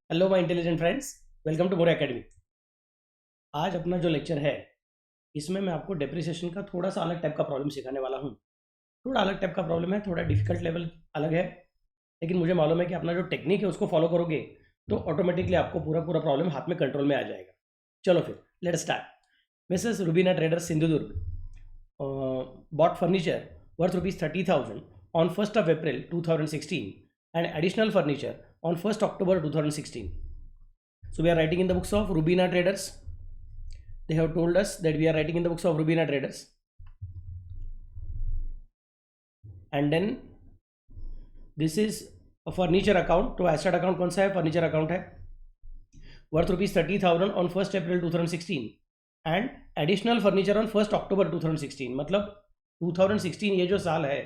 Hello my intelligent friends, welcome to More Academy. आज अपना जो लेक्चर है इसमें मैं आपको डेप्रिसिएशन का थोड़ा सा अलग टाइप का प्रॉब्लम सिखाने वाला हूँ। थोड़ा अलग टाइप का प्रॉब्लम है, थोड़ा डिफिकल्ट लेवल अलग है, लेकिन मुझे मालूम है कि अपना जो टेक्निक है उसको फॉलो करोगे तो ऑटोमेटिकली आपको पूरा पूरा प्रॉब्लम हाथ में कंट्रोल में आ जाएगा। चलो फिर let start. Mrs Rubina traders Sindhudurg bought furniture worth rupees 30,000 on 1st of April 2016 and additional furniture on 1st October 2016. So we are writing in the books of Rubina Traders. They have told us that we are writing in the books of Rubina Traders. And then this is a furniture account. तो asset account कौन सा है? furniture account है, worth rupees 30,000 on 1st April 2016 and additional furniture on 1st October 2016. मतलब 2016 ये जो साल है,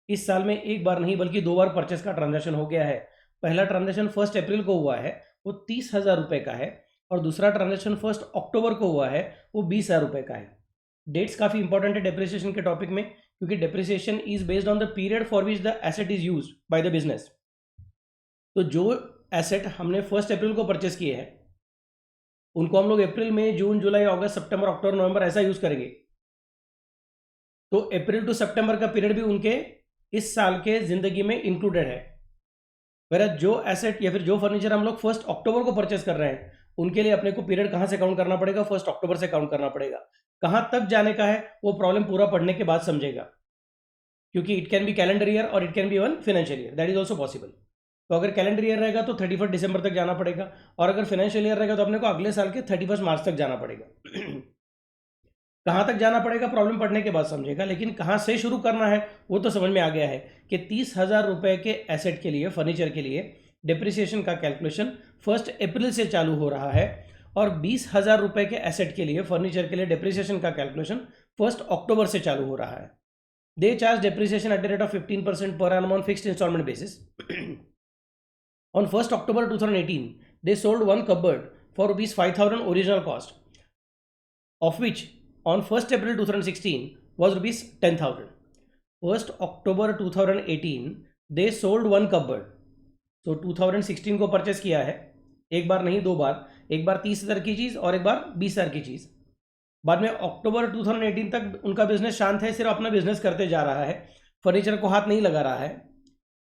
इस साल में एक बार नहीं बल्कि दो बार परचेस का ट्रांजैक्शन हो गया है। पहला ट्रांजैक्शन 1 अप्रैल को हुआ है, वो 30,000 रुपये का है, और दूसरा ट्रांजैक्शन 1 अक्टूबर को हुआ है, वो 20,000 रुपये का है। डेट्स काफ़ी इंपॉर्टेंट है डेप्रिसिएशन के टॉपिक में, क्योंकि depreciation is based on the period for which the asset is use by the business. तो जो एसेट हमने 1 अप्रैल को परचेस किए हैं उनको हम लोग अप्रैल, मई, जून, जुलाई, अगस्त, सितंबर, अक्टूबर, नवंबर ऐसा यूज करेंगे। तो अप्रैल टू सितंबर का पीरियड भी उनके इस साल के जिंदगी में इंक्लूडेड है। वैसे जो एसेट या फिर जो फर्नीचर हम लोग 1 अक्टूबर को परचेस कर रहे हैं उनके लिए अपने को पीरियड कहां से काउंट करना पड़ेगा? 1 अक्टूबर से काउंट करना पड़ेगा। कहां तक जाने का है वो प्रॉब्लम पूरा पढ़ने के बाद समझेगा, क्योंकि it can be calendar year और it can be one financial year, that is also possible. तो अगर कैलेंडर ईयर रहेगा तो 31 दिसंबर तक जाना पड़ेगा, और अगर फाइनेंशियल ईयर रहेगा तो अपने को अगले साल के 31 मार्च तक जाना पड़ेगा। कहाँ तक जाना पड़ेगा प्रॉब्लम पढ़ने के बाद समझेगा, लेकिन कहाँ से शुरू करना है वो तो समझ में आ गया है कि 30,000 रुपये के एसेट के लिए, फर्नीचर के लिए डिप्रिसिएशन का कैलकुलेशन 1 अप्रैल से चालू हो रहा है, और 20,000 रुपये के एसेट के लिए, फर्नीचर के लिए डिप्रिसिएशन का कैलकुलेशन 1 अक्टूबर से चालू हो रहा है। They charge depreciation at the rate of 15% per annum on fixed instalment basis. On 1st October 2018, they sold one cupboard for rupees 5,000 original cost, of which on 1st April 2016 was rupees 10,000. 1st October 2018 they sold one cupboard. So 2016 को purchase किया है, एक बार नहीं दो बार, एक बार 30,000 की चीज़ और एक बार 20,000 की चीज़। बाद में अक्टूबर 2018 तक उनका बिजनेस शांत है, सिर्फ अपना बिजनेस करते जा रहा है, फर्नीचर को हाथ नहीं लगा रहा है।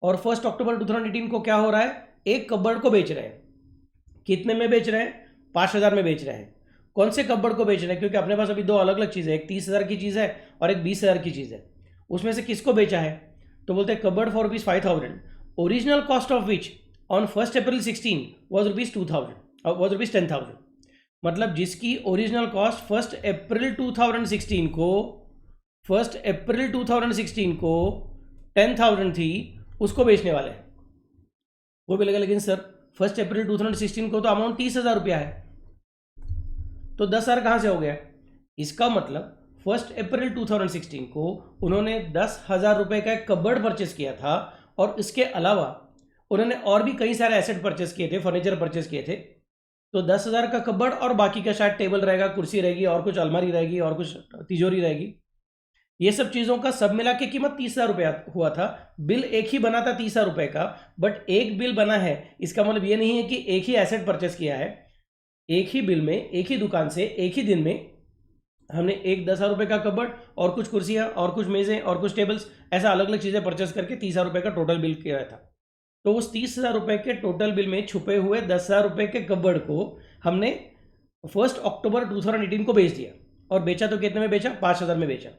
और 1 अक्टूबर 2018 को क्या हो रहा है? एक कबर्ड को बेच रहे हैं। कितने में बेच रहे हैं? 5,000 में बेच रहे हैं। कौन से कबर्ड को बेच रहे हैं? क्योंकि अपने पास अभी दो अलग अलग चीज़ें, एक 30,000 की चीज़ है और एक 20,000 की चीज़ है। उसमें से किसको बेचा है? तो बोलते हैं cupboard for rupees 5,000, original cost of which on 1 April 16 was rupees 2,000, was rupees 10,000। मतलब जिसकी ओरिजिनल कॉस्ट 1 अप्रैल 2016 को 1 अप्रैल 2016 को 10,000 थी, उसको बेचने वाले हैं। वो भी लगा, लेकिन सर 1 अप्रैल 2016 को तो अमाउंट 30,000 रुपया है, तो 10,000 कहाँ से हो गया? इसका मतलब 1 अप्रैल 2016 को उन्होंने 10,000 रुपये का एक कबर्ड परचेस किया था, और इसके अलावा उन्होंने और भी कई सारे एसेट परचेस किए थे, फर्नीचर परचेस किए थे। तो 10,000 का कबर्ड और बाकी का शायद टेबल रहेगा, कुर्सी रहेगी, और कुछ अलमारी रहेगी, और कुछ तिजोरी रहेगी। ये सब चीज़ों का सब मिला के कीमत 30,000 रुपया हुआ था। बिल एक ही बना था 30,000 रुपये का, बट एक बिल बना है, इसका मतलब ये नहीं है कि एक ही एसेट परचेस किया है। एक ही बिल में, एक ही दुकान से, एक ही दिन में हमने एक 10,000 रुपये का कबर्ड और कुछ कुर्सियाँ और कुछ मेज़ें और कुछ टेबल्स, ऐसा अलग अलग चीज़ें परचेस करके 30,000 रुपये का टोटल बिल किया था। तो उस 30,000 रुपये के टोटल बिल में छुपे हुए 10,000 रुपये के कबर्ड को हमने 1 अक्टूबर 2018 को बेच दिया, और बेचा तो कितने में बेचा? 5,000 में बेचा।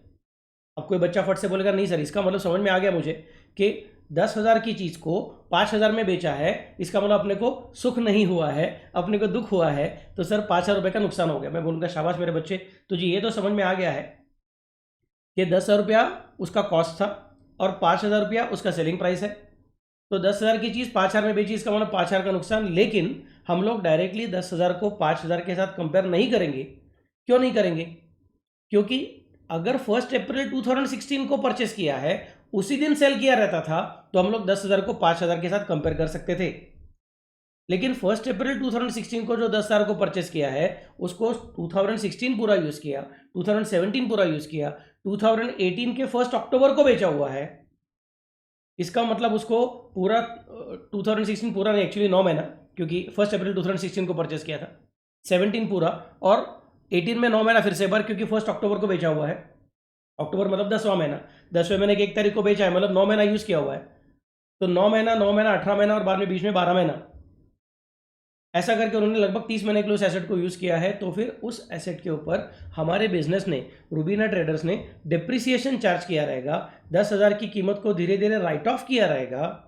अब कोई बच्चा फट से बोलेगा नहीं सर, इसका मतलब समझ में आ गया मुझे कि 10,000 की चीज़ को 5,000 में बेचा है, इसका मतलब अपने को सुख नहीं हुआ है, अपने को दुख हुआ है, तो सर 5,000 रुपये का नुकसान हो गया। मैं बोलूँगा शाबाश मेरे बच्चे, तुझे ये तो समझ में आ गया है कि 10,000 रुपया उसका कॉस्ट था और 5,000 रुपया उसका सेलिंग प्राइस है। तो 10,000 की चीज़ 5,000 में बेची, इसका मतलब 5,000 का नुकसान। लेकिन हम लोग डायरेक्टली 10,000 को 5,000 के साथ कंपेयर नहीं करेंगे। क्यों नहीं करेंगे? क्योंकि अगर 1 अप्रैल 2016 को परचेस किया है, उसी दिन सेल किया रहता था, तो हम लोग 10,000 को 5,000 के साथ कंपेयर कर सकते थे। लेकिन 1 अप्रैल 2016 को जो 10,000 को परचेस किया है, उसको 2016 पूरा यूज़ किया, 2017 पूरा यूज़ किया, 2018 के 1 अक्टूबर को बेचा हुआ है। इसका मतलब उसको पूरा 2016 पूरा नहीं, एक्चुअली 9 महीना, क्योंकि 1 अप्रैल 2016 को परचेस किया था, 17 पूरा, और 18 में 9 महीना फिर से भर, क्योंकि 1 अक्टूबर को बेचा हुआ है। अक्टूबर मतलब 10वां महीना, 10वें महीने की 1 तारीख को बेचा है, मतलब 9 महीना यूज़ किया हुआ है। तो 9 महीना 18 महीना और बाद में बीच में 12 महीना, ऐसा करके उन्होंने लगभग 30 महीने के लिए उस एसेट को यूज़ किया है। तो फिर उस एसेट के ऊपर हमारे बिजनेस ने, रूबीना ट्रेडर्स ने डिप्रिसिएशन चार्ज किया रहेगा। 10,000 की कीमत को धीरे धीरे राइट ऑफ किया रहेगा।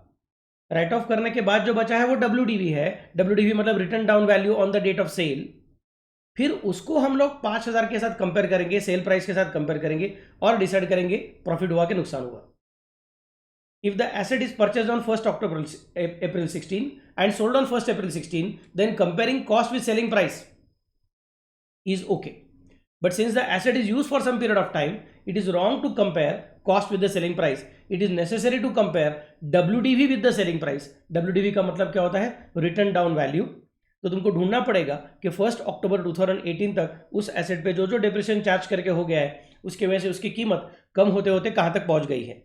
राइट ऑफ करने के बाद जो बचा है वो WDV है। WDV मतलब written down value on the date of sale. फिर उसको हम लोग 5,000 के साथ कंपेयर करेंगे, सेल प्राइस के साथ कंपेयर करेंगे और डिसाइड करेंगे प्रॉफिट हुआ कि नुकसान हुआ। If the asset is purchased on 1st April 16 and sold on 1st April 16, then comparing cost with selling price is okay. But since the asset is used for some period of time, it is wrong to compare cost with the selling price. It is necessary to compare WDV with the selling price. WDV का मतलब क्या होता है? Return down value. तो तुमको ढूंढना पड़ेगा कि 1 अक्टूबर 2018 तक उस एसेट पे जो जो डिप्रिसिएशन चार्ज करके हो गया है, उसकी वजह से उसकी कीमत कम होते होते कहाँ तक पहुँच गई है।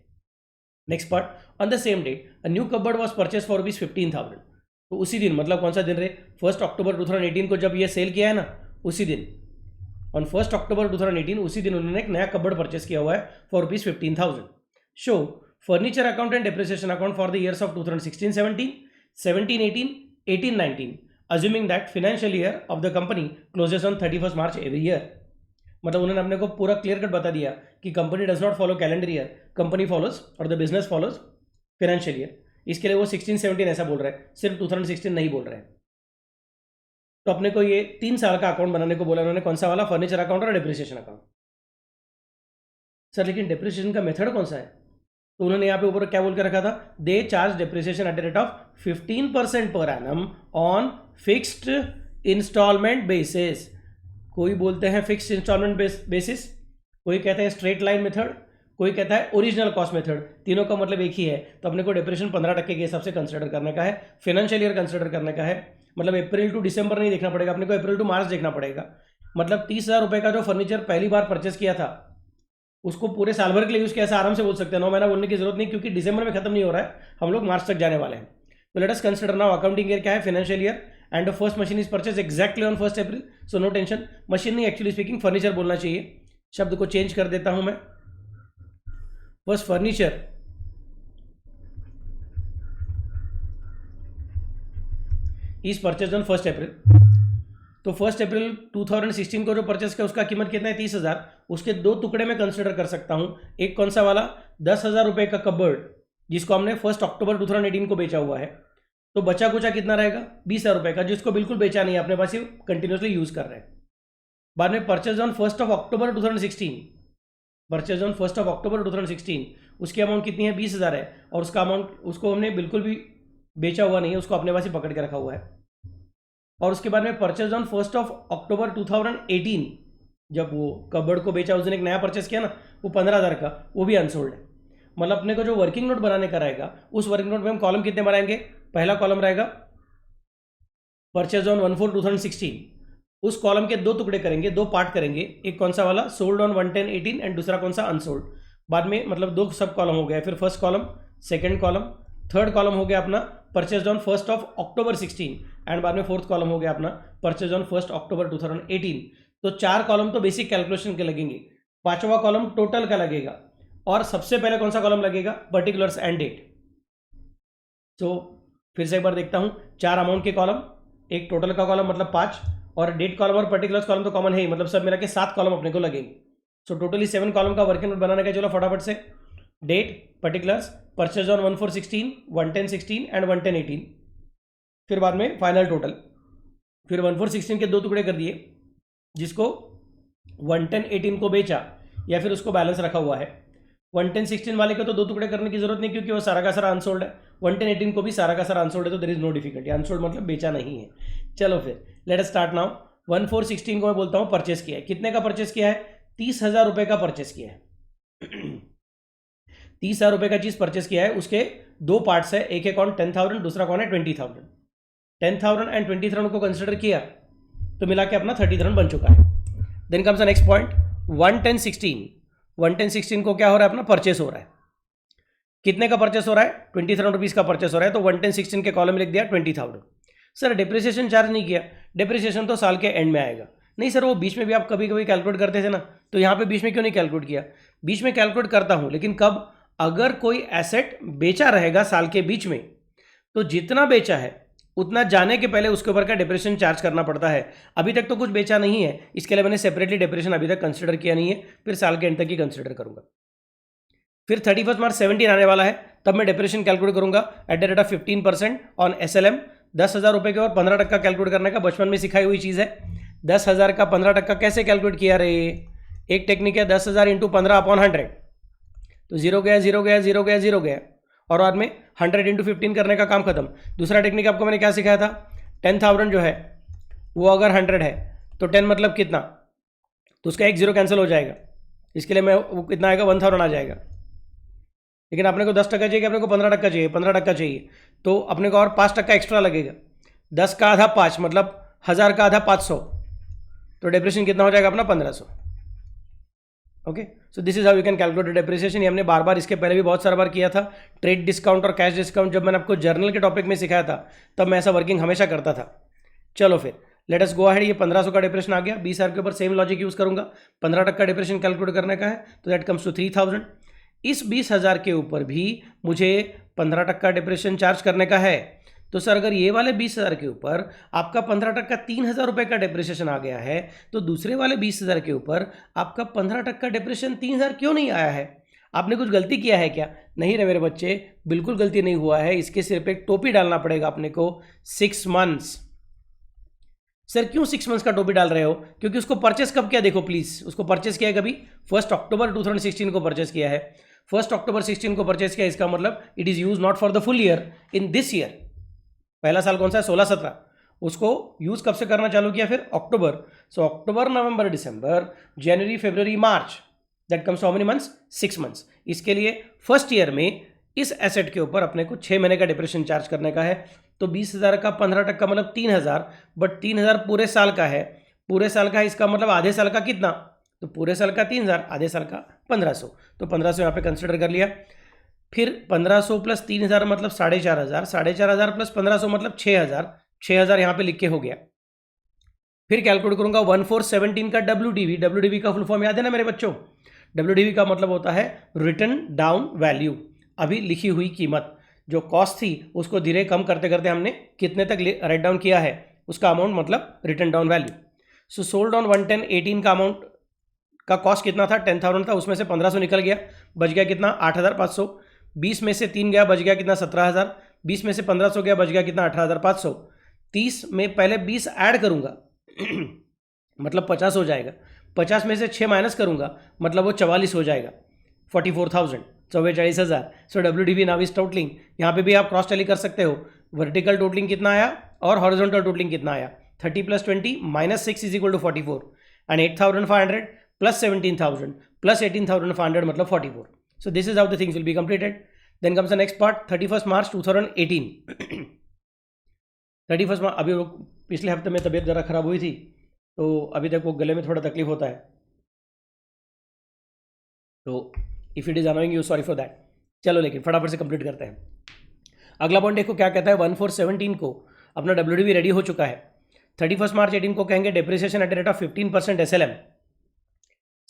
Next part, on the same day a new cupboard was purchase for ₹15,000। तो उसी दिन, मतलब कौन सा दिन रहे, 1 अक्टूबर 2018 को जब ये सेल किया है ना, उसी दिन, ऑन 1 अक्टूबर 2018, उसी दिन उन्होंने एक नया कबर्ड परचेस किया हुआ है for ₹15,000। Show furniture account and depreciation account for the years of 2016-17, 17-18, 18-19, assuming that financial year of the company closes on 31st March every year। मतलब उन्होंने अपने को पूरा क्लियर कट बता दिया कि company does not follow calendar year, company follows और the business follows financial year. इसके लिए वो 16-17 ऐसा बोल रहे हैं, सिर्फ 2016 नहीं बोल रहे हैं। तो अपने को ये 3 साल का अकाउंट बनाने को बोला उन्होंने, कौन सा वाला, फर्नीचर अकाउंट और डिप्रिसिएशन अकाउंट। सर लेकिन डिप्रिसिएशन का मेथड कौन सा है? तो उन्होंने यहाँ पे ऊपर क्या बोल के रखा था, they charge depreciation at the rate of 15% per annum on fixed instalment basis. कोई बोलते हैं फिक्स्ड इंस्टॉलमेंट बेसिस, कोई कहते हैं स्ट्रेट लाइन मेथड, कोई कहता है ओरिजिनल कॉस्ट मेथड। तीनों का मतलब एक ही है। तो अपने को डिप्रिसिएशन 15% के हिसाब से कंसिडर करने का है, फाइनेंशियल ईयर कंसिडर करने का है। मतलब अप्रैल टू दिसंबर नहीं देखना पड़ेगा अपने को, अप्रैल टू मार्च देखना पड़ेगा। मतलब 30,000 रुपये का जो फर्नीचर पहली बार परचेस किया था, उसको पूरे साल भर के लिए यूज़ किया, ऐसा आराम से बोल सकते हैं। 9 महीना बोलने की जरूरत नहीं, क्योंकि दिसंबर में खत्म नहीं हो रहा है, हम लोग मार्च तक जाने वाले हैं। तो let us consider now accounting year क्या है, financial year, and the first machine is purchase exactly on 1 April, so no tension. Machine नहीं, एक्चुअली स्पीकिंग फर्नीचर बोलना चाहिए, शब्द को चेंज कर देता हूं मैं। First furniture is purchase on 1 April. तो 1 अप्रैल 2016 को जो परचेस किया उसका कीमत कितना है, 30,000। उसके 2 टुकड़े में कंसिडर कर सकता हूं। एक कौन सा वाला, 10,000 रुपये का कबर्ड, जिसको हमने 1 अक्टूबर 2018 को बेचा हुआ है। तो बचा कुचा कितना रहेगा, 20,000 रुपये का, जिसको बिल्कुल बेचा नहीं है, अपने पास ही कंटिन्यूसली यूज कर रहे हैं। बाद में purchase on 1 October 2016, purchase on 1 अक्टूबर 2016, उसकी अमाउंट कितनी है, 20,000 है। और उसका अमाउंट, उसको हमने बिल्कुल भी बेचा हुआ नहीं है, उसको अपने पास ही पकड़ के रखा हुआ है। और उसके बाद में परचेज ऑन 1 अक्टूबर 2018, जब वो कबर्ड को बेचा उस दिन एक नया परचेस किया ना, वो 15,000 का, वो भी अनसोल्ड है। मतलब अपने को जो वर्किंग नोट बनाने का रहेगा, उस वर्किंग नोट में हम कॉलम कितने बनाएंगे, पहला कॉलम रहेगा परचेज ऑन 1/4/2016। उस कॉलम के 2 टुकड़े करेंगे, 2 पार्ट करेंगे। एक कौन सा वाला, सोल्ड ऑन 1/10/18, एंड दूसरा कौन सा, अनसोल्ड। बाद में मतलब 2 सब कॉलम हो गया। फिर first column, second column, third column हो गया अपना परचेज ऑन 1 अक्टूबर 16, एंड बाद में फोर्थ कॉलम हो गया अपना परचेज ऑन 1 अक्टूबर 2018। तो 4 कॉलम तो बेसिक कैलकुलेशन के लगेंगे, 5वां कॉलम टोटल का लगेगा। और सबसे पहले कौन सा कॉलम लगेगा, पर्टिकुलर्स एंड डेट। तो फिर से एक बार देखता हूं, 4 अमाउंट के कॉलम, एक टोटल का कॉलम मतलब 5, और डेट कॉलम और पर्टिकुलर्स कॉलम तो कॉमन है ही, मतलब सब मिला के 7 कॉलम अपने को लगेंगे। सो टोटली 7 कॉलम का वर्किंग नोट बनाने का। चलो फटाफट से, date, particulars, purchase on 1/4/16, 1/10/16 and 1/10/18। फिर बाद में फाइनल टोटल। फिर 1/4/16 के 2 टुकड़े कर दिए, जिसको 1/10/18 को बेचा या फिर उसको बैलेंस रखा हुआ है। 1/10/16 वाले को तो 2 टुकड़े करने की जरूरत नहीं, क्योंकि वो सारा का सारा अनसोल्ड है। 1/10/18 को भी सारा का सारा अनसोल्ड है, तो there is no difficulty. Unsold मतलब बेचा नहीं है। चलो फिर लेट अस स्टार्ट नाउ। 1/4/16 को मैं बोलता हूँ परचेस किया है। कितने का परचेस किया है, 30,000 रुपये का परचेस किया है। 30,000 रुपये का चीज परचेस किया है। उसके 2 पार्ट्स है, एक है कौन 10,000, दूसरा कौन है 20,000। 10,000 एंड 20,000 को कंसिडर किया तो मिला के अपना 30,000 बन चुका है। Then comes the next point, 1/10/16। 1/10/16 को क्या हो रहा है, अपना परचेस हो रहा है। कितने का परचेस हो रहा है, 20,000 रुपीज का परचेस हो रहा है। तो 1/10/16 के कॉलम में लिख दिया 20,000। सर डिप्रिसिएशन चार्ज नहीं किया, डिप्रिसिएशन तो साल के एंड में आएगा। नहीं सर, वो बीच में भी आप कभी कभी कैलकुलेट करते थे ना, तो यहाँ पे बीच में क्यों नहीं कैलकुलेट किया? बीच में कैलकुलेट करता हूँ, लेकिन कब? अगर कोई एसेट बेचा रहेगा साल के बीच में, तो जितना बेचा है उतना जाने के पहले उसके ऊपर का डिप्रेशन चार्ज करना पड़ता है। अभी तक तो कुछ बेचा नहीं है, इसके लिए मैंने सेपरेटली डिप्रेशन अभी तक कंसिडर किया नहीं है, फिर साल के एंड तक ही कंसिडर करूंगा। फिर 31 मार्च 17 आने वाला है, तब मैं डिप्रेशन कैलकुलेट करूंगा eight the rate of 15% on SLM। 10,000 रुपये के और 15% कैलकुलेट करने का बचपन में सिखाई हुई चीज़ है। 10,000 का 15% कैसे कैलकुलेट किया रे? एक टेक्निक है 10,000 इंटू 15/100, तो जीरो गया, जीरो गया, जीरो गया, जीरो गया, और बाद में 100 इंटू 15 करने का काम खत्म। दूसरा टेक्निक आपको मैंने क्या सिखाया था? 10,000 जो है वो अगर 100 है तो 10 मतलब कितना, तो उसका एक जीरो कैंसिल हो जाएगा, इसके लिए मैं वो कितना आएगा, 1,000 आ जाएगा। लेकिन अपने को 10% चाहिए, अपने को 15% चाहिए, 15% चाहिए, तो अपने को और 5% एक्स्ट्रा लगेगा। 10 का आधा 5 मतलब 1000 का आधा 500, तो डिप्रेशन कितना हो जाएगा अपना? 1500। Okay, so this is how you can calculate depreciation. ये हमने बार बार इसके पहले भी बहुत सारा बार किया था। ट्रेड डिस्काउंट और कैश डिस्काउंट जब मैंने आपको जर्नल के टॉपिक में सिखाया था, तब मैं ऐसा वर्किंग हमेशा करता था। चलो फिर लेट अस गो अहेड। ये 1500 का डिप्रेशन आ गया। 20,000 के ऊपर सेम लॉजिक यूज करूंगा, 15% डिप्रेशन कैलकुलेट करने का है, तो दैट कम्स टू 3,000। इस 20,000 के ऊपर भी मुझे 15% डिप्रेशन चार्ज करने का है। तो सर अगर ये वाले 20,000 के ऊपर आपका 15% 3,000 रुपये का डिप्रेशिएशन आ गया है, तो दूसरे वाले 20,000 के ऊपर आपका 15% डिप्रेशन 3,000 क्यों नहीं आया है? आपने कुछ गलती किया है क्या? नहीं रे मेरे बच्चे, बिल्कुल गलती नहीं हुआ है। इसके सिर पे एक टोपी डालना पड़ेगा अपने को, 6 मंथ्स। सर क्यों 6 मंथ्स का टोपी डाल रहे हो? क्योंकि उसको परचेस कब किया, देखो प्लीज, उसको परचेस किया है कभी 1 अक्टूबर 2016 को परचेस किया है। 1 अक्टूबर 16 को परचेस किया, इसका मतलब it is use not for the full year, in this year. पहला साल कौन सा है? 16-17। उसको यूज कब से करना चालू किया? फिर October. So October, November, December, January, February, March, that comes how many months? 6 months. इसके लिए फर्स्ट ईयर में इस एसेट के ऊपर अपने को 6 महीने का डिप्रेशन चार्ज करने का है। तो 20,000 का 15% मतलब 3,000, बट 3,000 पूरे साल का है। पूरे साल का है, इसका मतलब आधे साल का कितना? तो पूरे साल का 3,000, आधे साल का 1,500, तो 1,500 यहाँ पे कंसिडर कर लिया। फिर 1,500 प्लस 3,000 मतलब 4,500, 4,500 प्लस 1,500 मतलब 6,000, 6,000 यहाँ पे लिख के हो गया। फिर कैलकुलेट करूंगा 1417 का WDV। WDV का फुल फॉर्म याद है ना मेरे बच्चों? WDV का मतलब होता है रिटर्न डाउन वैल्यू, अभी लिखी हुई कीमत। जो कॉस्ट थी उसको धीरे कम करते करते हमने कितने तक राइट डाउन किया है, उसका अमाउंट मतलब written down value. So sold on 110/18 का अमाउंट का कॉस्ट कितना था? 10,000 था, उसमें से 1,500 निकल गया, बच गया कितना? 8,500। 20 में से 3 गया, बच गया कितना? 17,000। 20 में से 1,500 गया, बच गया कितना? 18,500। 30 में पहले 20 ऐड करूंगा मतलब 50 हो जाएगा। 50 में से 6 माइनस करूंगा मतलब वो 44 हो जाएगा, 44,000, 44,000। सो WDV नाउ इज टोटलिंग। यहाँ पे भी आप क्रॉस टैली कर सकते हो। वर्टिकल टोटलिंग कितना आया और हॉरिजॉन्टल टोटलिंग कितना आया? 30 + 20 - 6 = 44, एंड 8,500 प्लस 17,000 प्लस 18,500 मतलब 44. So this is how the things will be completed. Then comes the next part, 31st March 2018. 31st मार्च, अभी पिछले हफ्ते में तबीयत ज़रा खराब हुई थी, तो अभी तक वो गले में थोड़ा तकलीफ होता है, तो if it is annoying you, sorry for that. चलो लेकिन फटाफट से कंप्लीट करते हैं। अगला पॉइंट देखो क्या कहता है। 1417 को अपना WDV रेडी हो चुका है। 31st मार्च 18 को कहेंगे depreciation eight the rate of 15% SLM।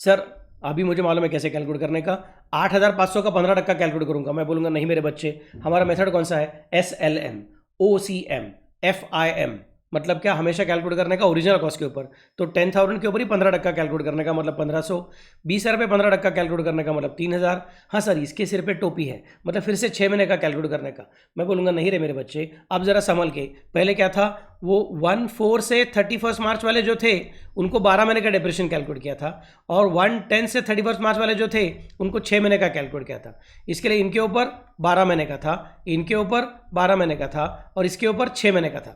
Sir अभी मुझे मालूम है कैसे कैलकुलेट करने का। 8,500 का 15% कैलकुलेट करूंगा। मैं बोलूंगा नहीं मेरे बच्चे, हमारा मेथड कौन सा है? SLM, OCM, FIM, मतलब क्या? हमेशा कैलकुलेट करने का ओरिजिनल कॉस्ट के ऊपर। तो 10,000 के ऊपर ही 15% कैलकुलेट करने का मतलब 1,500। 20,000 पे 15% कैलकुलेट करने का मतलब 3,000। हाँ सर इसके सिर पे टोपी है, मतलब फिर से 6 महीने का कैलकुलेट करने का। मैं बोलूँगा नहीं रे मेरे बच्चे, अब ज़रा संभल के। पहले क्या था, वो 14 से 31 मार्च वाले जो थे उनको 12 महीने का डिप्रेशन कैलकुलेट किया था, और 110 से 31 मार्च वाले जो थे उनको 6 महीने का कैलकुलेट किया था। इसके लिए इनके ऊपर 12 महीने का था, इनके ऊपर 12 महीने का था, और इसके ऊपर 6 महीने का था।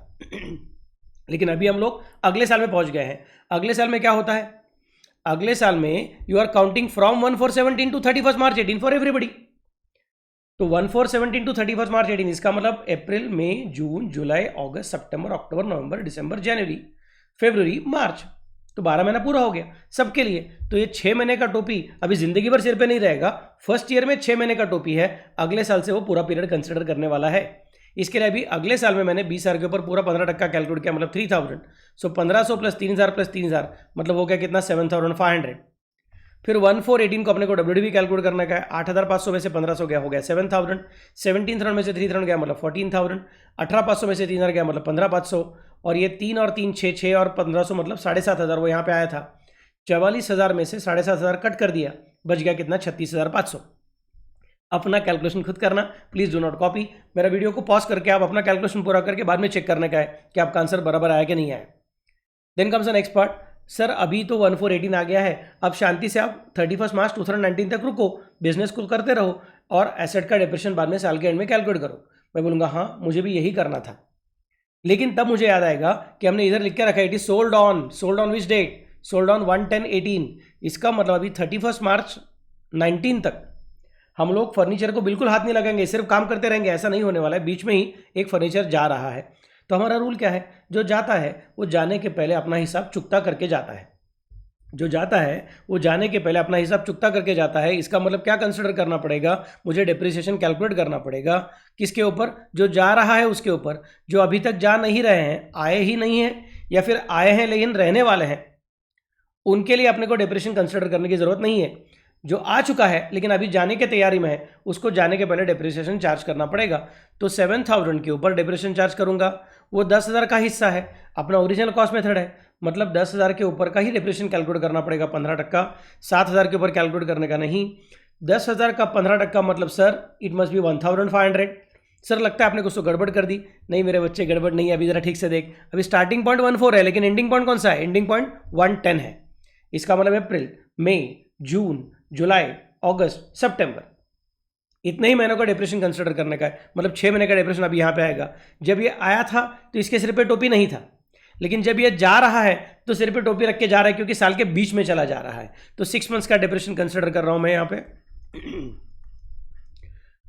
लेकिन अभी हम लोग अगले साल में पहुंच गए हैं। अगले साल में क्या होता है? अगले साल में you are counting from 1417 to 31 March 18 for everybody. तो 1417 टू 31 मार्च 18, इसका मतलब अप्रैल, मई, जून, जुलाई, अगस्त, सितंबर, अक्टूबर, नवंबर, दिसंबर, जनवरी, फरवरी, मार्च, तो 12 महीना पूरा हो गया सबके लिए। तो ये 6 महीने का टोपी अभी जिंदगी भर सिर पे नहीं रहेगा। फर्स्ट ईयर में 6 महीने का टोपी है, अगले साल से वो पूरा पीरियड कंसिडर करने वाला है। इसके लिए अभी अगले साल में मैंने 20,000 के ऊपर पूरा 15% कैलकुलेट किया, मतलब 3,000। सो 1500 प्लस 3,000 प्लस 3,000 मतलब हो गया कितना, 7,500। फिर 1418 को अपने को WDV कैलकुलेट करने का है। 8,500 में से 1,500 गया, हो गया 7,000। 17,000 में से 3,000 गया मतलब 14,000। 18,500 में से 3,000 गया मतलब 15,500। और ये 3 और 3 6 6 और 1,500 मतलब 7,500 वो यहाँ पे आया था। 44,000 में से 7,500 कट कर दिया, बच गया कितना, 36,500। अपना कैलकुलेशन खुद करना, प्लीज डू नॉट कॉपी। मेरा वीडियो को पॉज करके आप अपना कैलकुलेशन पूरा करके बाद में चेक करने का है कि आपका आंसर बराबर आया कि नहीं आया। Then comes the next part, sir अभी तो 1418 आ गया है, अब शांति से आप 31 मार्च 2019 तक रुको, बिजनेस को करते रहो और एसेट का डिप्रेशन बाद में साल के एंड में कैलकुलेट करो। मैं बोलूँगा हाँ मुझे भी यही करना था, लेकिन तब मुझे याद आएगा कि हमने इधर लिख के रखा है it is sold on which date, sold on 1/10/18। इसका मतलब अभी 31 मार्च 19 तक हम लोग फर्नीचर को बिल्कुल हाथ नहीं लगाएंगे, सिर्फ काम करते रहेंगे, ऐसा नहीं होने वाला है। बीच में ही एक फर्नीचर जा रहा है, तो हमारा रूल क्या है, जो जाता है वो जाने के पहले अपना हिसाब चुकता करके जाता है। जो जाता है वो जाने के पहले अपना हिसाब चुकता करके जाता है। इसका मतलब क्या कंसिडर करना पड़ेगा, मुझे डिप्रिसिएशन कैलकुलेट करना पड़ेगा। किसके ऊपर, जो जा रहा है उसके ऊपर। जो अभी तक जा नहीं रहे हैं, आए ही नहीं हैं, या फिर आए हैं लेकिन रहने वाले हैं, उनके लिए अपने को डिप्रेशन कंसिडर करने की जरूरत नहीं है। जो आ चुका है लेकिन अभी जाने की तैयारी में है, उसको जाने के पहले डिप्रिसिएशन चार्ज करना पड़ेगा। तो 7,000 के ऊपर डिप्रिसिएशन चार्ज करूंगा, वो 10,000 का हिस्सा है, अपना ओरिजिनल कॉस्ट मेथड है, मतलब 10,000 के ऊपर का ही डिप्रिसिएशन कैलकुलेट करना पड़ेगा 15%। 7,000 के ऊपर कैलकुलेट करने का नहीं। 10,000 का 15% मतलब sir it must be 1,500। Sir लगता है आपने कुछ तो गड़बड़ कर दी। नहीं मेरे बच्चे, गड़बड़ नहीं है, अभी जरा ठीक से देख। अभी स्टार्टिंग पॉइंट 14 है लेकिन एंडिंग पॉइंट कौन सा है, एंडिंग पॉइंट 110 है। इसका मतलब अप्रैल, मई, जून, जुलाई, अगस्त, सितंबर, इतने ही महीनों का डिप्रेशन कंसिडर करने का है। मतलब 6 महीने का डिप्रेशन अभी यहाँ पे आएगा। जब ये आया था तो इसके सिर पे टोपी नहीं था, लेकिन जब ये जा रहा है तो सिर पे टोपी रख के जा रहा है क्योंकि साल के बीच में चला जा रहा है। तो 6 मंथ्स का डिप्रेशन कंसिडर कर रहा हूं मैं यहाँ पे।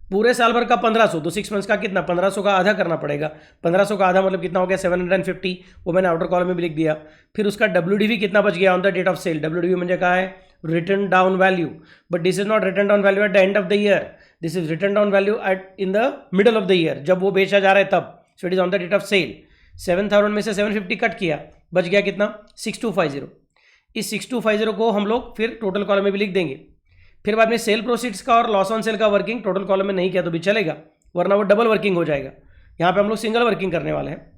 पूरे साल भर का 1500, तो 6 मंथ्स का कितना, 1500 का आधा करना पड़ेगा। 1500 का आधा मतलब कितना हो गया, 750। वो मैंने आउटर कॉलम में भी लिख दिया। फिर उसका WDV कितना बच गया on the date of sale. WDV मुझे कहा है written down value, but this is not written down value at the end of the year, this is written down value at in the middle of the year, जब वो बेचा जा रहा है तब। So it is on the date of sale. 7,000 में से 750 cut किया, बच गया कितना, 6,250। इस 6,250 को हम लोग फिर टोटल कॉलम में भी लिख देंगे। फिर बाद में सेल प्रोसीड्स का और लॉस ऑन सेल का वर्किंग टोटल कॉलम में नहीं किया तो भी चलेगा, वरना वो डबल वर्किंग हो जाएगा। यहाँ पे हम लोग सिंगल वर्किंग करने वाले हैं।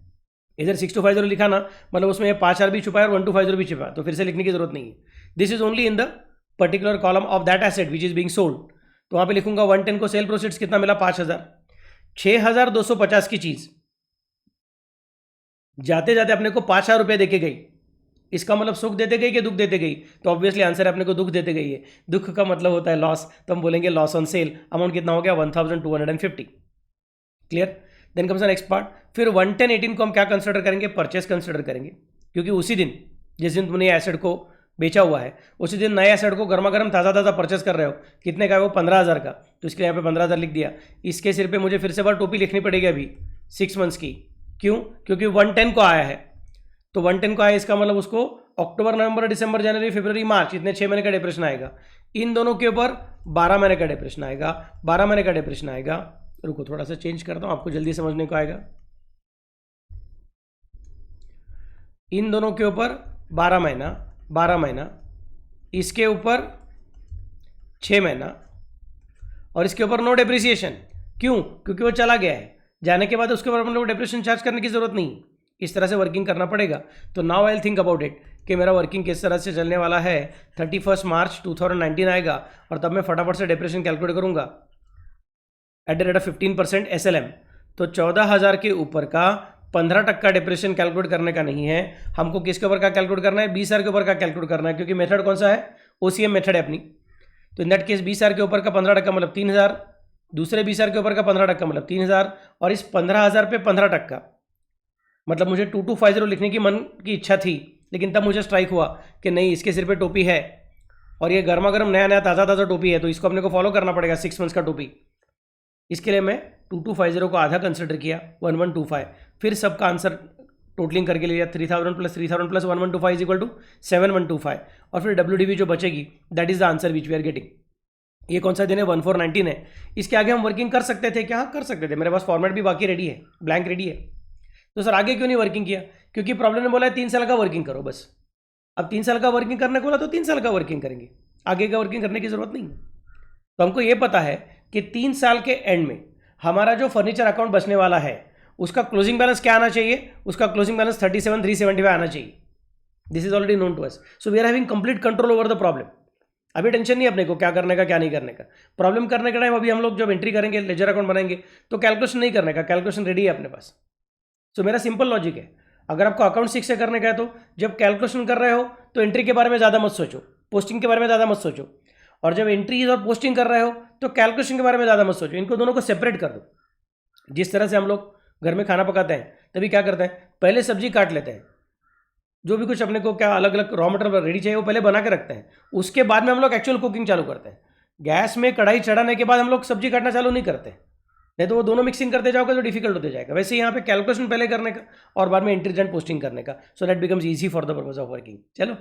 इधर 6,250 लिखा ना, मतलब उसमें 5,000 भी छुपा है और 1,250 भी छुपा है, तो फिर से लिखने की जरूरत नहीं है। This is only in the particular column of that asset which is being sold. तो वहाँ पे लिखूंगा 110 को सेल प्रोसीड्स कितना मिला, 5,000। 6,250 की चीज जाते जाते अपने को 5,000 रुपये देके गई। इसका मतलब सुख देते गई कि दुख देते गई, तो ऑब्वियसली आंसर अपने को दुख देते गई है। दुख का मतलब होता है लॉस, तो हम बोलेंगे लॉस ऑन सेल। अमाउंट कितना हो गया, 1,250। Clear. Then comes the next part. फिर 110/18 को हम क्या कंसिडर करेंगे, परचेस कंसिडर करेंगे, क्योंकि उसी दिन जिस दिन तुमने एसेट को बेचा हुआ है उसी दिन नए एसेट को गर्मा गर्म ताज़ा ताज़ा परचेस कर रहे हो। कितने का है वो, 15,000 का, तो इसके लिए यहाँ पे 15,000 लिख दिया। इसके सिर पे मुझे फिर से बार टोपी लिखनी पड़ेगी अभी 6 मंथ्स की। क्यों, क्योंकि 110 को आया है, तो 110 को आया, इसका मतलब उसको अक्टूबर, नवंबर, दिसंबर, जनवरी, फरवरी, मार्च, इतने 6 महीने का डिप्रेशन आएगा। इन दोनों के ऊपर 12 महीने का डिप्रेशन आएगा। 12 महीने का डिप्रेशन आएगा। रुको थोड़ा सा चेंज करता हूं, आपको जल्दी समझने को आएगा। इन दोनों के ऊपर 12 महीना, 12 महीना, इसके ऊपर 6 महीना, और इसके ऊपर नो डिप्रिसिएशन। क्यों, क्योंकि वो चला गया है, जाने के बाद उसके ऊपर मतलब डिप्रेशन चार्ज करने की जरूरत नहीं। इस तरह से वर्किंग करना पड़ेगा। तो now I will think about it कि मेरा वर्किंग किस तरह से चलने वाला है। 31 मार्च 2019 आएगा और तब मैं फटाफट से डिप्रेशन कैलकुलेट करूंगा eight the rate of 15% SLM। तो 14,000 के ऊपर का 15% डिप्रेशन कैलकुलेट करने का नहीं है हमको। किसके ऊपर का कैलकुलेट करना है, 20,000 के ऊपर का कैलकुलेट करना है, क्योंकि मेथड कौन सा है, OCM मेथड है अपनी। तो इन दैट केस 20,000 के ऊपर का 15% मतलब 3,000, दूसरे 20,000 के ऊपर का 15% मतलब 3,000, और इस 15,000 पे 15% मतलब मुझे 2,250 लिखने की मन की इच्छा थी, लेकिन तब मुझे स्ट्राइक हुआ कि नहीं, इसके सिर पे टोपी है और ये गर्मा गर्म नया नया ताज़ा ताज़ा टोपी है, तो इसको अपने को फॉलो करना पड़ेगा 6 मंथ्स का टोपी। इसके लिए मैं 2,250 को आधा कंसिडर किया, 1,125। फिर सबका आंसर टोटलिंग करके लिया 3,000 प्लस 3,000 प्लस 1,125 इक्वल टू 7,125, और फिर WDV जो बचेगी that is the answer which we are getting. ये कौन सा दिन है, 1419 है। इसके आगे हम वर्किंग कर सकते थे क्या? हाँ कर सकते थे, मेरे पास फॉर्मेट भी बाकी रेडी है, ब्लैंक रेडी है। तो सर आगे क्यों नहीं वर्किंग किया? क्योंकि प्रॉब्लम ने बोला है 3 साल का वर्किंग करो बस। अब 3 साल का वर्किंग करने को बोला तो 3 साल का वर्किंग करेंगे, आगे का वर्किंग करने की जरूरत नहीं है। तो हमको ये पता है कि 3 साल के एंड में हमारा जो फर्नीचर अकाउंट बचने वाला है उसका क्लोजिंग बैलेंस क्या आना चाहिए? उसका क्लोजिंग बैलेंस 37,375 आना चाहिए। This is already known to us, so we are having complete control over the problem. अभी टेंशन नहीं अपने को क्या करने का क्या नहीं करने का। प्रॉब्लम करने का टाइम अभी हम लोग जब एंट्री करेंगे, लेजर अकाउंट बनाएंगे, तो कैलकुलेशन नहीं करने का, कैलकुलेशन रेडी है अपने पास। सो मेरा सिंपल लॉजिक है, अगर आपको अकाउंट 6 से करने का है तो जब कैलकुलेशन कर रहे हो तो एंट्री के बारे में ज़्यादा मत सोचो, पोस्टिंग के बारे में ज़्यादा मत सोचो, और जब एंट्रीज और पोस्टिंग कर रहे हो तो कैलकुलेशन के बारे में ज़्यादा मत सोचो। इनको दोनों को सेपरेट कर दो। जिस तरह से हम लोग घर में खाना पकाते हैं तभी क्या करते हैं, पहले सब्जी काट लेते हैं, जो भी कुछ अपने को क्या अलग अलग रॉ मटेरियल रेडी चाहिए वो पहले बना के रखते हैं, उसके बाद में हम लोग एक्चुअल कुकिंग चालू करते हैं। गैस में कढ़ाई चढ़ाने के बाद हम लोग सब्जी काटना चालू नहीं करते, नहीं तो वो दोनों मिक्सिंग करते जाओगे तो डिफिकल्ट होते जाएगा। वैसे यहाँ पे कैलकुलेशन पहले करने का और बाद में एंट्रीज एंड पोस्टिंग करने का, so that becomes easy for the purpose of working. चलो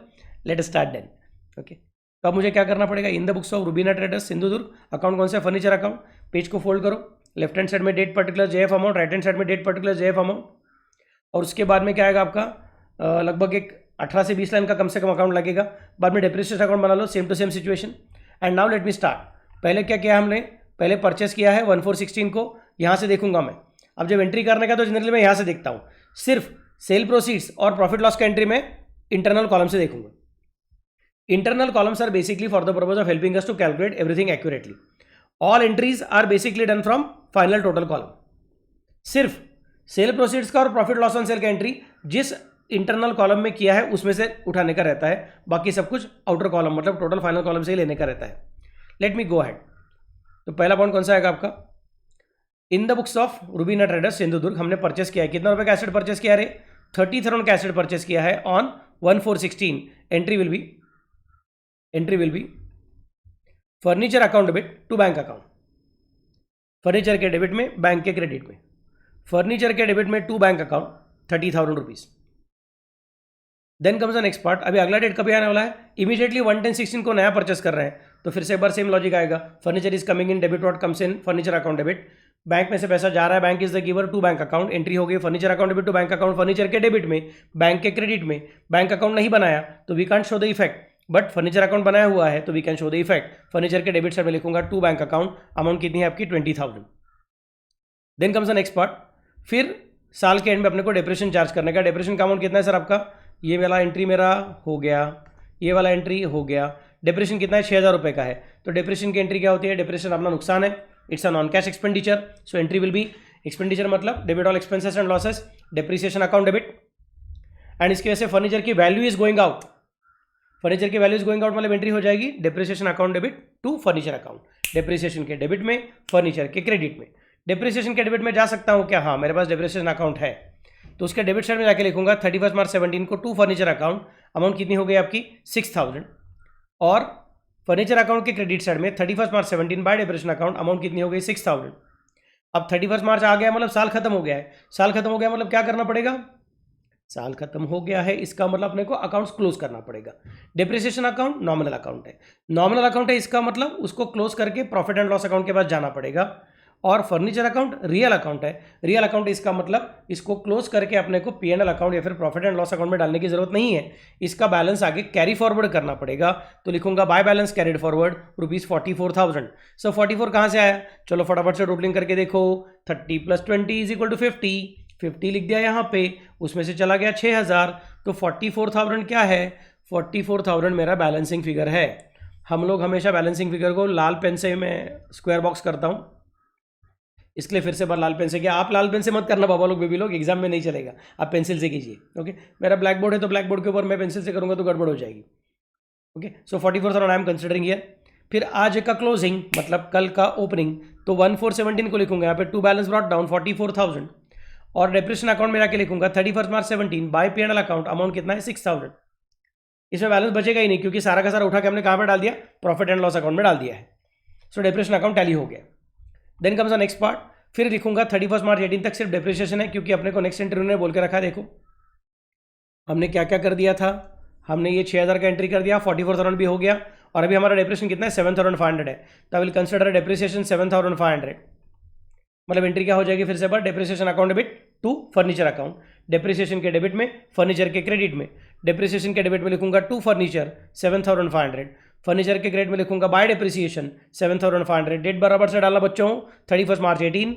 लेट स्टार्ट देन। ओके, तो अब मुझे क्या करना पड़ेगा, in the books of Rubina traders Sindhudurg, account कौन सा, फर्नीचर अकाउंट। पेज को फोल्ड करो, लेफ्ट हैंड साइड में date particular JF amount, right hand side में डेट पर्टिकुलर जेएफ अमाउंट, और उसके बाद में क्या आएगा आपका लगभग एक 18 से 20 लाइन का कम से कम अकाउंट लगेगा। बाद में डेप्रिसिएशन अकाउंट बना लो, same to same situation. And now let me start. पहले क्या किया हमने, पहले परचेस किया है 1416 को, यहाँ से देखूंगा मैं। अब जब एंट्री करने का तो जनरली मैं यहाँ से देखता हूँ, सिर्फ सेल प्रोसीड्स और प्रॉफिट लॉस का एंट्री में इंटरनल कॉलम से देखूंगा। Internal columns are basically for the purpose of helping us to calculate everything accurately. All entries are basically done from final total column. सिर्फ सेल प्रोसीड्स का और profit loss on sale का entry जिस internal column में किया है उसमें से उठाने का रहता है, बाकी सब कुछ आउटर कॉलम मतलब टोटल फाइनल कॉलम से ही लेने का रहता है। Let me go ahead. तो पहला पॉइंट कौन सा आएगा आपका, इन the books of Rubina traders Sindhudurg हमने परचेस किया है, कितना रुपए का एसेट परचेस किया है, 30,000 का एसेट परचेस किया है on 1416। Entry will be furniture account debit to bank account, furniture के डेबिट में बैंक के क्रेडिट में, फर्नीचर के डेबिट में to bank account 30,000 rupees. Then comes the next part. अभी अगला डेट कभी आने वाला है, इमीडिएटली 1/10/16 को नया परचेस कर रहे हैं, तो फिर से एक बार सेम लॉजिक आएगा, furniture is coming in debit, what comes in furniture account debit, bank में से पैसा जा रहा है, bank is the giver to bank account, entry हो गई furniture account debit to bank account, furniture के डेबिट में बैंक के क्रेडिट में, बैंक अकाउंट नहीं बनाया तो we can't show the effect, but furniture account बनाया हुआ है तो we can show the effect. Furniture के डेबिट साइड में लिखूंगा टू बैंक अकाउंट, अमाउंट कितनी है आपकी 20,000। Then comes the next part, फिर साल के एंड में अपने को डेप्रेशन चार्ज करने का। डेप्रेशन का अमाउंट कितना है सर आपका, ये वाला एंट्री मेरा हो गया, ये वाला एंट्री हो गया। डेप्रेशन कितना है, 6,000 रुपये का है। तो डेप्रेशन की एंट्री क्या होती है, डेप्रेशन अपना नुकसान है, it's a non cash expenditure, so entry will be expenditure मतलब debit all expenses and losses, depreciation account debit. And इसकी वजह से फर्नीचर की value is going out, furniture की वैल्यू इज गोइंग आउट मतलब एंट्री हो जाएगी depreciation account debit to furniture account, depreciation के डेबिट में, फर्नीचर के क्रेडिट में। डेप्रिसिएशन के डेबिट में जा सकता हूँ क्या, हाँ मेरे पास डेप्रिसिएशन अकाउंट है, तो उसके डेबिट साइड में जाके लिखूंगा 31 मार्च 17 को टू फर्नीचर अकाउंट, अमाउंट कितनी हो गई आपकी 6,000, और फर्नीचर अकाउंट के क्रेडिट साइड में 31 मार्च 17 बाय डेप्रिसिएशन अकाउंट, अमाउंट कितनी हो गई 6,000। अब 31 मार्च आ गया मतलब साल खत्म हो गया है, साल खत्म हो गया मतलब क्या करना पड़ेगा, साल खत्म हो गया है इसका मतलब अपने को अकाउंट्स क्लोज करना पड़ेगा। डेप्रिसिएशन अकाउंट नॉमिनल अकाउंट है, नॉमिनल अकाउंट है, इसका मतलब उसको क्लोज करके प्रॉफिट एंड लॉस अकाउंट के पास जाना पड़ेगा। और फर्नीचर अकाउंट रियल अकाउंट है, रियल अकाउंट इसका मतलब इसको क्लोज करके अपने को पीएनएल अकाउंट या फिर प्रॉफिट एंड लॉस अकाउंट में डालने की जरूरत नहीं है, इसका बैलेंस आगे कैरी फॉरवर्ड करना पड़ेगा। तो लिखूंगा बाय बैलेंस कैरिड फॉरवर्ड ₹44,000। सो 44 कहाँ से आया, चलो फटाफट से टोटलिंग करके देखो, 30 + 20 = 50, 50 लिख दिया यहाँ पे, उसमें से चला गया 6,000, तो 44,000 क्या है, 44,000 मेरा बैलेंसिंग फिगर है। हम लोग हमेशा बैलेंसिंग फिगर को लाल पेन से मैं स्क्वायर बॉक्स करता हूँ, इसके लिए फिर से बार लाल पेन से किया। आप लाल पेन से मत करना बाबा लोग, बेबी लोग, एग्जाम में नहीं चलेगा, आप पेंसिल से कीजिए। ओके, मेरा ब्लैक बोर्ड है तो ब्लैक बोर्ड के ऊपर मैं पेंसिल से करूंगा तो गड़बड़ हो जाएगी। Okay, so 44,000 I am considering here. फिर आज का क्लोजिंग मतलब कल का ओपनिंग, तो 1417 को लिखूंगा, यहाँ पे टू बैलेंस ब्रॉट डाउन 44,000, और डेप्रिसिएशन अकाउंट में जाके लिखूंगा 31 मार्च 17 बाय पीएनएल अकाउंट, अमाउंट कितना है 6,000। इसमें बैलेंस बचेगा ही नहीं क्योंकि सारा का सारा उठा के हमने कहाँ पर डाल दिया, प्रॉफिट एंड लॉस अकाउंट में डाल दिया है। सो डेप्रिसिएशन अकाउंट टैली हो गया। Then comes the next part, फिर लिखूंगा 31 मार्च 18 तक सिर्फ डेप्रिसिएशन है, क्योंकि अपने को नेक्स्ट एंट्री उन्होंने बोल के रखा है। देखो हमने क्या क्या कर दिया था, हमने ये 6,000 का एंट्री कर दिया, 44,000 भी हो गया, और अभी हमारा डेप्रिसिएशन कितना है 7500 है, तो आई विल कंसिडर डेप्रिसिएशन 7500। मतलब एंट्री क्या हो जाएगी फिर से बार depreciation account debit to furniture account, depreciation के डेबिट में फर्नीचर के क्रेडिट में, डेप्रिसिएशन के डेबिट में लिखूंगा टू फर्नीचर 7500, फर्नीचर के क्रेडिट में लिखूंगा बाय डेप्रिसिएशन 7500। डेट बराबर से डालना बच्चों 31 मार्च 18,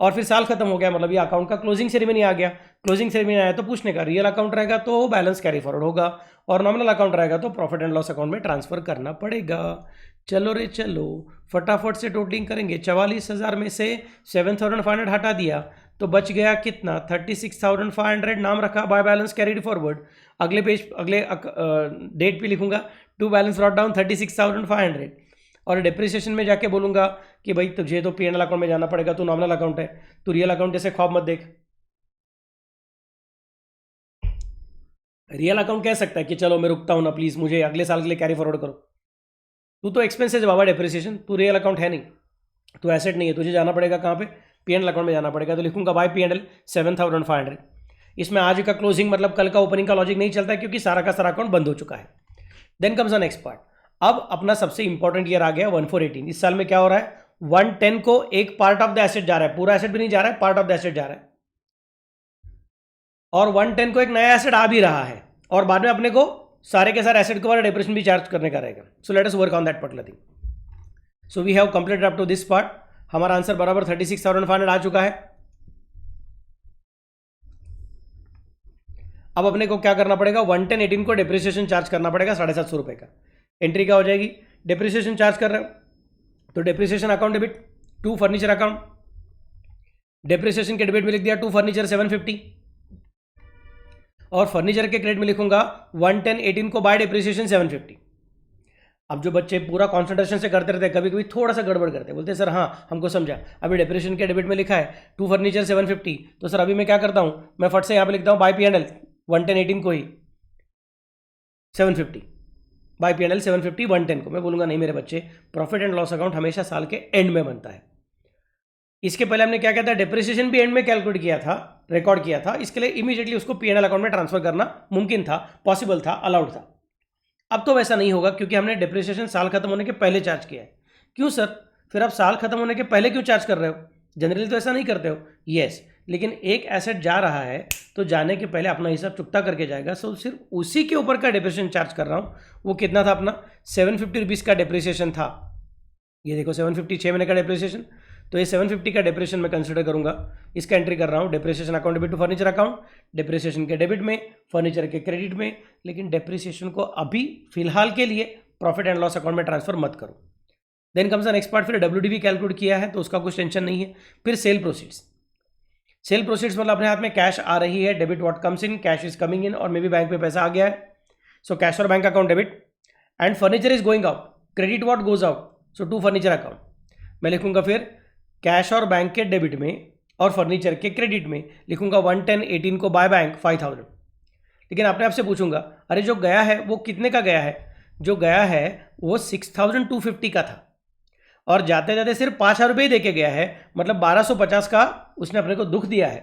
और फिर साल खत्म हो गया, मतलब ये अकाउंट का क्लोजिंग सेरेमनी आ गया। क्लोजिंग सेरेमनी आया तो पूछने का रियल अकाउंट रहेगा तो बैलेंस कैरी फॉरवर्ड होगा, और नॉमिनल अकाउंट रहेगा तो प्रॉफिट एंड लॉस अकाउंट में ट्रांसफर करना पड़ेगा। चलो रे चलो फटाफट से टोटलिंग करेंगे। 44,000 में से 7,500 हटा दिया तो बच गया कितना 36,500, नाम रखा बाय बैलेंस कैरीड फॉरवर्ड। अगले पेज अगले डेट पे लिखूंगा टू बैलेंस ब्रॉट डाउन 36,500, और डिप्रिसिएशन में जाके बोलूंगा कि भाई तुझे तो पी एंड एल अकाउंट में जाना पड़ेगा, तो नॉमिनल अकाउंट है, तो रियल अकाउंट जैसे ख्वाब मत देख। रियल अकाउंट कह सकता है कि चलो मैं रुकता हूं ना प्लीज, मुझे अगले साल के लिए कैरी फॉरवर्ड करो। तू तो एक्सपेंसेस बाबा डेप्रिसिएशन, तू रियल अकाउंट है नहीं, तू एसेट नहीं है, तुझे जाना पड़ेगा कहाँ पे पी एंड एल अकाउंट में जाना पड़ेगा। तो लिखूंगा बाय पी एंड एल 7,500। इसमें आज का क्लोजिंग मतलब कल का ओपनिंग का लॉजिक नहीं चलता है क्योंकि सारा का सारा अकाउंट बंद हो चुका है। Then comes the next part. अब अपना सबसे इंपॉर्टेंट ईयर आ गया 1418। इस साल में क्या हो रहा है 110 को एक पार्ट ऑफ द एसेट जा रहा है, पूरा एसेट भी नहीं जा रहा है, पार्ट ऑफ द एसेट जा रहा है, और 110 को एक नया एसेट आ भी रहा है, और बाद में अपने को सारे के सारे एसेट के बाद डेप्रिसिएशन भी चार्ज करने का रहेगा। So let us work on that particular thing. So we have completed up to this part. हमारा आंसर बराबर 36,500 आ चुका है। अब अपने को क्या करना पड़ेगा 11018 को डेप्रिसिएशन चार्ज करना पड़ेगा 750 रुपए का। एंट्री क्या हो जाएगी डेप्रिसिएशन चार्ज कर रहे हो तो depreciation account debit to furniture account, depreciation के डेबिट में लिख दिया टू फर्नीचर 750, और फर्नीचर के क्रेडिट में लिखूंगा 11018 को बाय डेप्रिसिएशन 750। अब जो बच्चे पूरा कॉन्सेंट्रेशन से करते रहते हैं कभी कभी थोड़ा सा गड़बड़ करते हैं, बोलते हैं सर हाँ हमको समझा, अभी डेप्रिसिएशन के डेबिट में लिखा है टू फर्नीचर 750, तो सर अभी मैं क्या करता हूं मैं फट से यहाँ पे लिखता हूँ बाय पी एंड एल 11018 को ही 750, बाय पी एंड एल 750 110 को। मैं बोलूंगा नहीं मेरे बच्चे, प्रॉफिट एंड लॉस अकाउंट हमेशा साल के एंड में बनता है। इसके पहले हमने क्या किया था डेप्रिसिएशन भी एंड में कैलकुलेट किया था, रिकॉर्ड किया था, इसके लिए इमीडिएटली उसको पी एंड एल अकाउंट में ट्रांसफर करना मुमकिन था, पॉसिबल था, अलाउड था। अब तो वैसा नहीं होगा क्योंकि हमने डेप्रिसिएशन साल खत्म होने के पहले चार्ज किया है। क्यों सर, फिर आप साल खत्म होने के पहले क्यों चार्ज कर रहे हो? जनरली तो ऐसा नहीं करते हो। यस, लेकिन एक एसेट जा रहा है तो जाने के पहले अपना हिसाब चुकता करके जाएगा। सो सिर्फ उसी के ऊपर का डेप्रिसिएशन चार्ज कर रहा हूँ। वो कितना था अपना 750 रुपीज़ का डेप्रिसिएशन था। ये देखो 750 6 महीने का डेप्रिसिएशन, तो ये 750 का डेप्रिसिएशन मैं कंसिडर करूंगा। इसका एंट्री कर रहा हूँ depreciation account debit to furniture account, depreciation के डेबिट में, फर्नीचर के क्रेडिट में, लेकिन डेप्रिसिएशन को अभी फिलहाल के लिए प्रॉफिट एंड लॉस अकाउंट में ट्रांसफर मत करो। Then comes the next part. फिर WDV कैलकुलेट किया है तो उसका कुछ टेंशन नहीं है। फिर सेल प्रोसीड्स। सेल प्रोसीड्स मतलब अपने हाथ में कैश आ रही है, debit what comes in, cash is coming in, और मे बी बैंक में पैसा आ गया है, सो कैश और bank account debit, and furniture is going out, credit what goes out, so to furniture account. मैं लिखूंगा फिर कैश और बैंक के डेबिट में और फर्नीचर के क्रेडिट में लिखूंगा 11018 को बाय बैंक 5000। लेकिन अपने आप से पूछूंगा अरे जो गया है वो कितने का गया है? जो गया है वो 6250 का था, और जाते जाते सिर्फ 5000 रुपये ही देके गया है, मतलब 1250 का उसने अपने को दुख दिया है।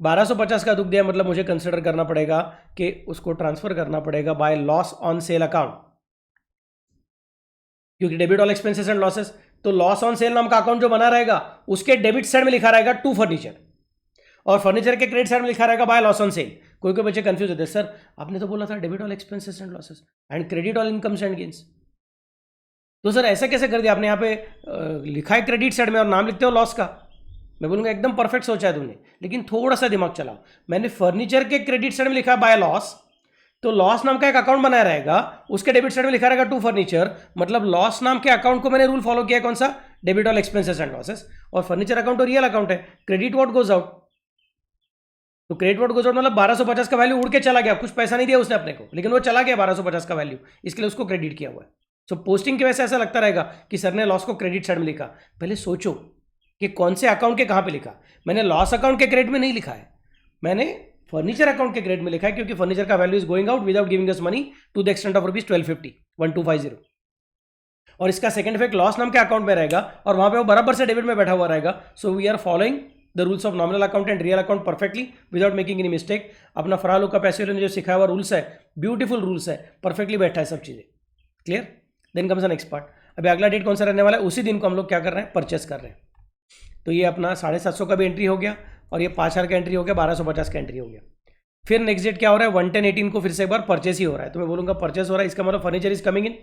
1250 का दुख दिया मतलब मुझे कंसिडर करना पड़ेगा कि उसको ट्रांसफर करना पड़ेगा by loss on sale account, क्योंकि debit all expenses and losses, तो लॉस ऑन सेल नाम का अकाउंट जो बना रहेगा उसके डेबिट साइड में लिखा रहेगा टू फर्नीचर, और फर्नीचर के क्रेडिट साइड में लिखा रहेगा बाय लॉस ऑन सेल। कोई कोई बच्चे कंफ्यूज होते हैं, सर आपने तो बोला था debit all expenses and losses and credit all incomes and gains, तो सर ऐसा कैसे कर दिया आपने? यहाँ पे लिखा है क्रेडिट साइड में और नाम लिखते हो लॉस का। मैं बोलूँगा एकदम परफेक्ट सोचा है तुमने, लेकिन थोड़ा सा दिमाग चलाओ। मैंने फर्नीचर के क्रेडिट साइड में लिखा बाय लॉस, तो लॉस नाम का एक अकाउंट बनाया रहेगा, उसके डेबिट साइड में लिखा रहेगा टू फर्नीचर, मतलब लॉस नाम के अकाउंट को मैंने रूल फॉलो किया, कौन सा? Debit all expenses and losses. और फर्नीचर अकाउंट तो रियल अकाउंट है, क्रेडिट व्हाट गोज आउट, तो क्रेडिट व्हाट गोज आउट मतलब 1250 का वैल्यू उड़ के चला गया, कुछ पैसा नहीं दिया उसने अपने को, लेकिन वो चला गया 1250 का वैल्यू, इसके लिए उसको क्रेडिट किया हुआ है। सो पोस्टिंग की वजह से ऐसा लगता रहेगा कि सर ने लॉस को क्रेडिट साइड में लिखा। पहले सोचो कि कौन से अकाउंट के कहां पे लिखा। मैंने लॉस अकाउंट के क्रेडिट में नहीं लिखा है, मैंने फर्नीचर अकाउंट के क्रेडिट में लिखा है, क्योंकि फर्नीचर का value is going out without giving us money to the extent of ₹1250 और इसका सेकंड इफेक्ट लॉस नाम के अकाउंट में रहेगा और वहां पे वो बराबर से डेबिट में बैठा हुआ रहेगा। So we are following the rules of nominal account and real account perfectly without making any mistake. अपना फरालू का पैसे ने जो सिखाया हुआ रूल्स है, ब्यूटीफुल रूल्स है, परफेक्टली बैठा है सब चीजें। Clear? Then comes the next part. अभी अगला डेट कौन सा रहने वाला है, उसी दिन को हम लोग क्या कर रहे हैं, परचेस कर रहे हैं। तो ये अपना 750 का भी एंट्री हो गया और ये 5000 का एंट्री हो गया, 1250 का एंट्री हो गया। फिर नेक्स्ट डेट क्या हो रहा है, 110-18 को फिर से एक बार परचेस ही हो रहा है। तो मैं बोलूँगा परचेस हो रहा है, इसका मतलब furniture is coming in,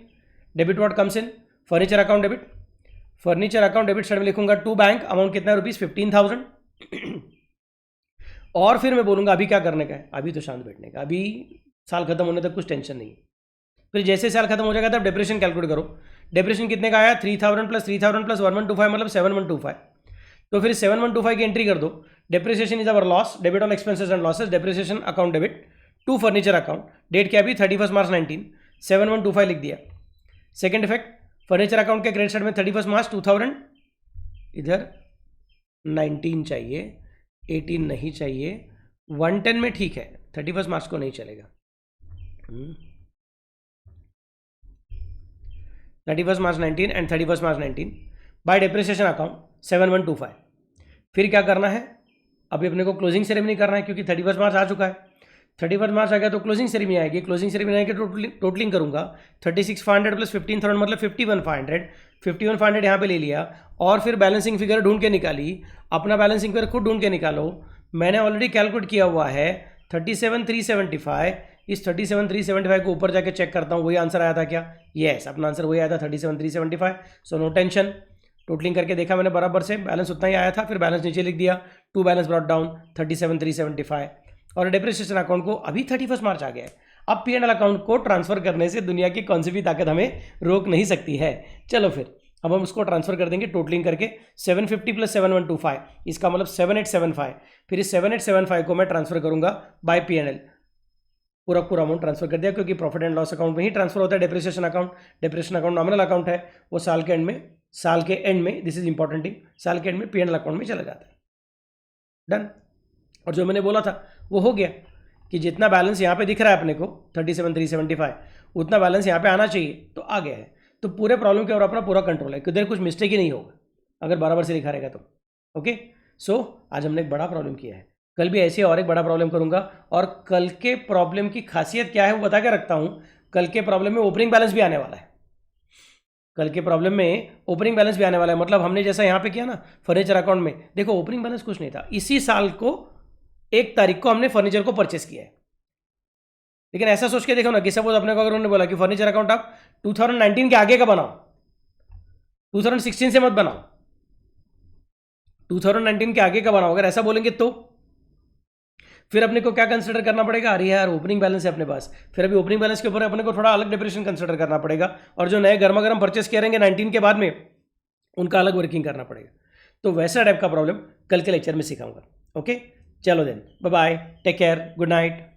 debit what comes in, furniture account debit, furniture account debit side में लिखूंगा टू बैंक, अमाउंट कितना है ₹15,000। और फिर मैं बोलूँगा अभी क्या करने का है, अभी तो शांत बैठने का, अभी साल खत्म होने तक कुछ टेंशन नहीं है। फिर जैसे साल खत्म हो जाएगा तब डिप्रेशन कैलकुलेट करो। डिप्रेशन कितने का आया, 3000 प्लस 3000 प्लस 1125 मतलब 7125। तो फिर 7125 की एंट्री कर दो। Depreciation is our loss, debit on expenses and losses, depreciation account debit to furniture account. Date क्या अभी 31 मार्च 19, 7125 लिख दिया। सेकेंड इफेक्ट, फर्नीचर अकाउंट के क्रेडिट साइड में 31 मार्च 2000, इधर 19 चाहिए, 18 नहीं चाहिए, 110 में ठीक है, 31 मार्च को नहीं चलेगा। 31 March 19 and 31 March 19 by depreciation account 7125। फिर क्या करना है, अभी अपने को क्लोजिंग सेरेमनी करना है क्योंकि 31 मार्च आ चुका है। 31 मार्च आ गया तो क्लोजिंग सेरेमनी आएगी। क्लोजिंग सेरेमनी आएगी टोटलिंग करूंगा, 36,500 प्लस 15,000 मतलब 51,500। 51,500 यहाँ पे ले लिया और फिर बैलेंसिंग फिगर ढूंढ के निकाली। अपना बैलेंसिंग फिगर खुद ढूंढ के निकालो, मैंने ऑलरेडी कैलकुलेट किया हुआ है 37,375। इस 37,375 को ऊपर जाके चेक करता हूँ, वही आंसर आया था क्या, यस अपना आंसर वही आया था 37,375। सो नो टेंशन, टोटलिंग करके देखा मैंने बराबर से, बैलेंस उतना ही आया था, फिर बैलेंस नीचे लिख दिया, टू बैलेंस ब्रॉट डाउन 37,375। और डिप्रिसिएशन अकाउंट को अभी 31 मार्च आ गया है। अब P&L अकाउंट को ट्रांसफर करने से दुनिया की कौन सी भी ताकत हमें रोक नहीं सकती है। चलो फिर अब हम उसको ट्रांसफर कर देंगे टोटलिंग करके 750 प्लस 7125, इसका मतलब 7875। फिर इस 7875 को मैं ट्रांसफर करूंगा बाय P&L, पूरा अमाउंट ट्रांसफर कर दिया क्योंकि प्रॉफिट एंड लॉस अकाउंट में ही ट्रांसफर होता है depreciation account. Depreciation account nominal account है, वो साल के एंड में दिस इज इंपॉर्टेंट थिंग, साल के एंड में P&L अकाउंट में चला जाता है। डन। और जो मैंने बोला था वो हो गया कि जितना बैलेंस यहाँ पे दिख रहा है अपने को 37,375, उतना बैलेंस यहाँ पे आना चाहिए, तो आ गया है। तो पूरे प्रॉब्लम के ऊपर अपना पूरा कंट्रोल है, किधर कुछ मिस्टेक ही नहीं होगा अगर बराबर से लिखा रहेगा तो। ओके, सो आज हमने एक बड़ा प्रॉब्लम किया है, कल भी ऐसे और एक बड़ा प्रॉब्लम करूंगा। और कल के प्रॉब्लम की खासियत क्या है वो बता के रखता हूं। कल के प्रॉब्लम में ओपनिंग बैलेंस भी आने वाला है, कल के प्रॉब्लम में ओपनिंग बैलेंस भी आने वाला है। मतलब हमने जैसा यहाँ पे किया ना फर्नीचर अकाउंट में, देखो ओपनिंग बैलेंस कुछ नहीं था, इसी साल को 1 तारीख को हमने फर्नीचर को परचेस किया है। लेकिन ऐसा सोच के देखो ना कि सपोज अपने को अगर उन्होंने बोला कि फर्नीचर अकाउंट आप 2019 के आगे का बनाओ, 2016 से मत बनाओ, 2019 के आगे का बनाओ, अगर ऐसा बोलेंगे तो फिर अपने को क्या कंसिडर करना पड़ेगा, अरे यार ओपनिंग बैलेंस है अपने पास, फिर अभी ओपनिंग बैलेंस के ऊपर अपने को थोड़ा अलग डिप्रेशन कंसिडर करना पड़ेगा। और जो नए गर्मा गर्म परचेस करेंगे 19 के बाद में, उनका अलग वर्किंग करना पड़ेगा। तो वैसा टाइप का प्रॉब्लम कल के लेक्चर में सिखाऊंगा। ओके, चलो then, bye bye, take care, good night.